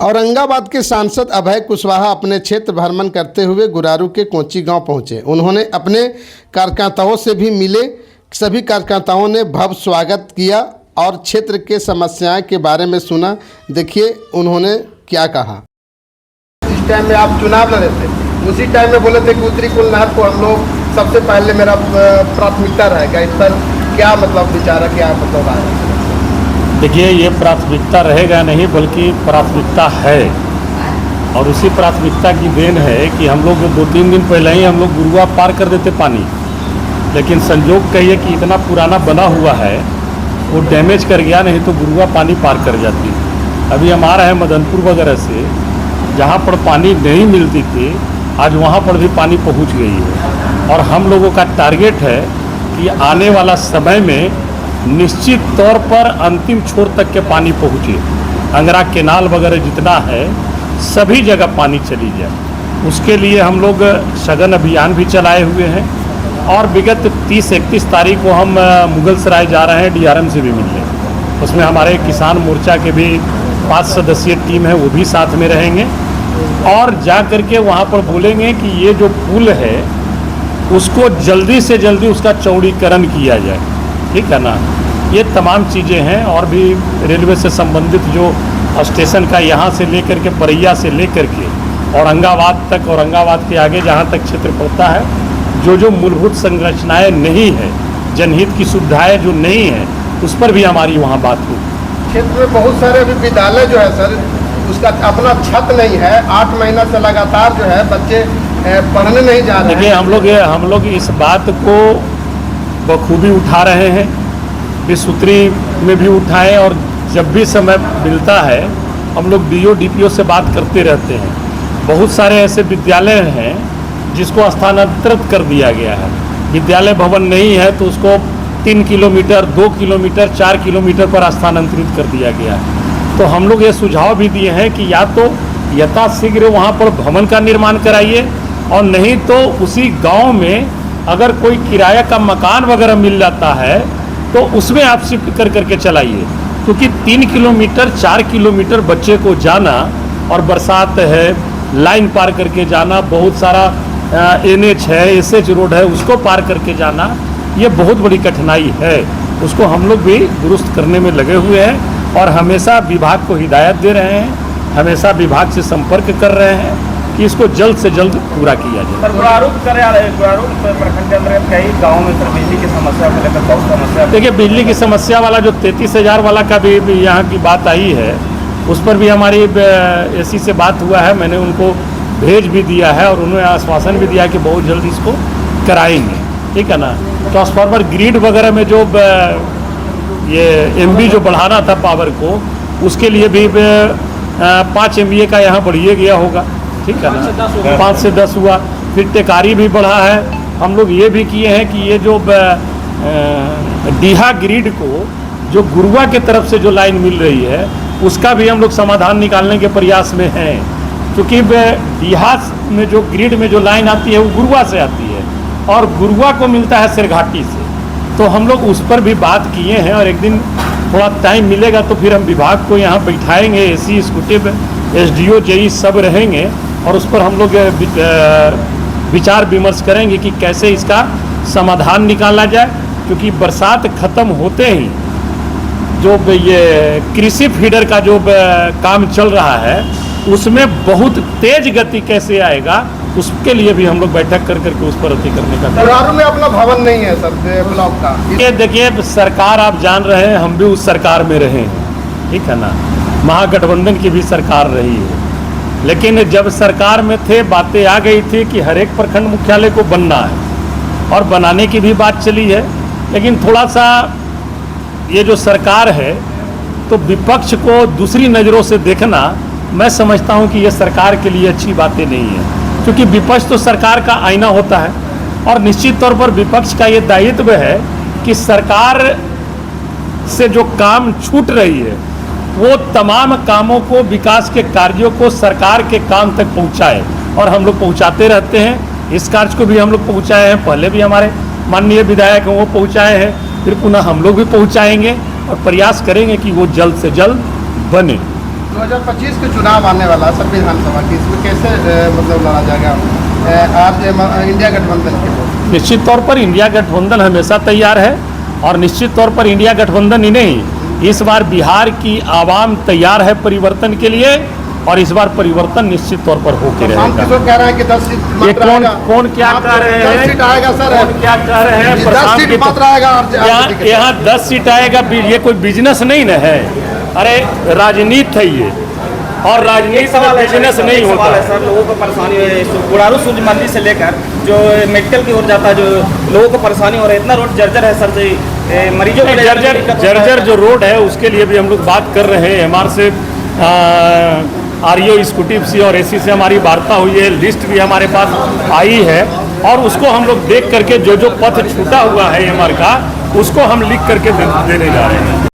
औरंगाबाद के सांसद अभय कुशवाहा अपने क्षेत्र भ्रमण करते हुए गुरारू के कोंची गांव पहुंचे। उन्होंने अपने कार्यकर्ताओं से भी मिले। सभी कार्यकर्ताओं ने भव्य स्वागत किया और क्षेत्र के समस्याएं के बारे में सुना। देखिए उन्होंने क्या कहा। जिस टाइम में आप चुनाव लड़े थे उसी टाइम में बोले थे कि उत्तरी कुलनार को हम लोग सबसे पहले मेरा प्राथमिकता रहेगा। इस पर क्या मतलब विचार है, क्या मतलब आया? देखिए, ये प्राथमिकता रहेगा नहीं बल्कि प्राथमिकता है, और उसी प्राथमिकता की देन है कि हम लोग 2-3 दिन पहले ही हम लोग गुरुआ पार कर देते पानी, लेकिन संजोग कहिए कि इतना पुराना बना हुआ है वो डैमेज कर गया, नहीं तो गुरुआ पानी पार कर जाती। अभी हम आ रहे हैं मदनपुर वगैरह से, जहाँ पर पानी नहीं मिलती थी आज वहाँ पर भी पानी पहुँच गई है। और हम लोगों का टारगेट है कि आने वाला समय में निश्चित तौर पर अंतिम छोर तक के पानी पहुँचे। अंगरा केनाल वगैरह जितना है सभी जगह पानी चली जाए, उसके लिए हम लोग सघन अभियान भी चलाए हुए हैं। और विगत 30-31 तारीख को हम मुगलसराय जा रहे हैं DRM से भी मिलने। उसमें हमारे किसान मोर्चा के भी 5 सदस्यीय टीम है, वो भी साथ में रहेंगे और जा कर के वहाँ पर बोलेंगे कि ये जो पुल है उसको जल्दी से जल्दी उसका चौड़ीकरण किया जाए। ठीक है ना, ये तमाम चीज़ें हैं। और भी रेलवे से संबंधित जो स्टेशन का यहाँ से लेकर के परैया से लेकर के औरंगाबाद तक, औरंगाबाद के आगे जहाँ तक क्षेत्र पड़ता है, जो मूलभूत संरचनाएं नहीं है, जनहित की सुविधाएं जो नहीं है, उस पर भी हमारी वहाँ बात हुई। क्षेत्र में बहुत सारे अभी विद्यालय जो है सर, उसका अपना छत नहीं है। 8 महीना से लगातार जो है बच्चे पढ़ने नहीं जा रहे हैं। देखिए, हम लोग इस बात को बखूबी उठा रहे हैं, विश्वसूत्री में भी उठाएं, और जब भी समय मिलता है हम लोग DO DPO से बात करते रहते हैं। बहुत सारे ऐसे विद्यालय हैं जिसको स्थानांतरित कर दिया गया है। विद्यालय भवन नहीं है तो उसको 3 किलोमीटर, 2 किलोमीटर, 4 किलोमीटर पर स्थानांतरित कर दिया गया है। तो हम लोग ये सुझाव भी दिए हैं कि या तो यथाशीघ्र वहाँ पर भवन का निर्माण कराइए, और नहीं तो उसी गांव में अगर कोई किराया का मकान वगैरह मिल जाता है तो उसमें आप शिफ्ट कर करके चलाइए। क्योंकि 3 किलोमीटर 4 किलोमीटर बच्चे को जाना, और बरसात है, लाइन पार करके जाना, बहुत सारा NH है, SH रोड है, उसको पार करके जाना, ये बहुत बड़ी कठिनाई है। उसको हम लोग भी दुरुस्त करने में लगे हुए हैं और हमेशा विभाग को हिदायत दे रहे हैं, हमेशा विभाग से संपर्क कर रहे हैं कि इसको जल्द से जल्द पूरा किया जाए। सर, गुरारू प्रखंड के अंदर कई गाँव में सर बिजली की समस्या को लेकर बहुत समस्या। देखिए, बिजली की समस्या वाला जो 33,000 वाला का भी यहाँ की बात आई है, उस पर भी हमारी AC से बात हुआ है। मैंने उनको भेज भी दिया है और उन्होंने आश्वासन भी दिया कि बहुत जल्द इसको कराएंगे। ठीक है ना। ट्रांसफार्मर ग्रिड वगैरह में जो ये MB जो बढ़ाना था पावर को, उसके लिए भी 5 MVA का यहाँ बढ़िए गया होगा। ठीक है ना, 5 से 10 हुआ। फिर टेकारी भी बढ़ा है। हम लोग ये भी किए हैं कि ये जो डीहा ग्रिड को जो गुरुआ के तरफ से जो लाइन मिल रही है उसका भी हम लोग समाधान निकालने के प्रयास में हैं। क्योंकि डीहा में जो ग्रिड में जो लाइन आती है वो गुरुआ से आती है और गुरुआ को मिलता है सिरघाटी से। तो हम लोग उस पर भी बात किए हैं और एक दिन थोड़ा टाइम मिलेगा तो फिर हम विभाग को यहाँ बैठाएंगे। AC एग्जीक्यूटिव SDO JE सब रहेंगे और उस पर हम लोग विचार विमर्श करेंगे कि कैसे इसका समाधान निकाला जाए। क्योंकि बरसात ख़त्म होते ही जो ये कृषि फीडर का जो काम चल रहा है उसमें बहुत तेज गति कैसे आएगा, उसके लिए भी हम लोग बैठक कर करके उस पर अति करने का। गुरारू में अपना भवन नहीं है सर ब्लॉक का। ये देखिए, सरकार आप जान रहे हैं, हम भी उस सरकार में रहे हैं। ठीक है ना, महागठबंधन की भी सरकार रही है, लेकिन जब सरकार में थे बातें आ गई थी कि हर एक प्रखंड मुख्यालय को बनना है और बनाने की भी बात चली है। लेकिन थोड़ा सा ये जो सरकार है तो विपक्ष को दूसरी नज़रों से देखना, मैं समझता हूँ कि ये सरकार के लिए अच्छी बातें नहीं है। क्योंकि विपक्ष तो सरकार का आईना होता है और निश्चित तौर पर विपक्ष का ये दायित्व है कि सरकार से जो काम छूट रही है वो तमाम कामों को, विकास के कार्यों को सरकार के काम तक पहुंचाए। और हम लोग पहुंचाते रहते हैं। इस कार्य को भी हम लोग पहुंचाए हैं, पहले भी हमारे माननीय विधायक हैं वो पहुंचाए हैं, फिर पुनः हम लोग भी पहुंचाएंगे और प्रयास करेंगे कि वो जल्द से जल्द बने। 2025 के चुनाव आने वाला है सर विधानसभा की, इसमें कैसे मतलब लड़ा जाएगा आज इंडिया गठबंधन के लिए? निश्चित तौर पर इंडिया गठबंधन हमेशा तैयार है और निश्चित तौर पर इंडिया गठबंधन ही नहीं, इस बार बिहार की आवाम तैयार है परिवर्तन के लिए और इस बार परिवर्तन निश्चित तौर पर होके प्रशांत रहेगा। किशोर कह रहे हैं कि 10 सीट ये मात्र आएगा। कौन क्या आप कह रहे 10 हैं? सीट आएगा सर, कौन क्या कह रहे हैं? 10 प्रशांत सीट की मात्र आएगा यहाँ 10 सीट आएगा, ये कोई बिजनेस नहीं न है। अरे राजनीति है ये, और राजनीति में बिजनेस नहीं होता है सर। लोगों को परेशानी है, गुड़ारू सूर्य मंदिर से लेकर जो मेडिकल की ओर जाता है, जो लोगों को परेशानी हो रहा है, इतना रोड जर्जर है सर जी, मरीजों को जर्जर जो रोड है उसके लिए भी हम लोग बात कर रहे हैं। एमआर से आरईओ स्कूटी से और एसी से हमारी वार्ता हुई है, लिस्ट भी हमारे पास आई है और उसको हम लोग देख करके जो पथ छूटा हुआ है एमआर का उसको हम लिख करके देने जा रहे हैं।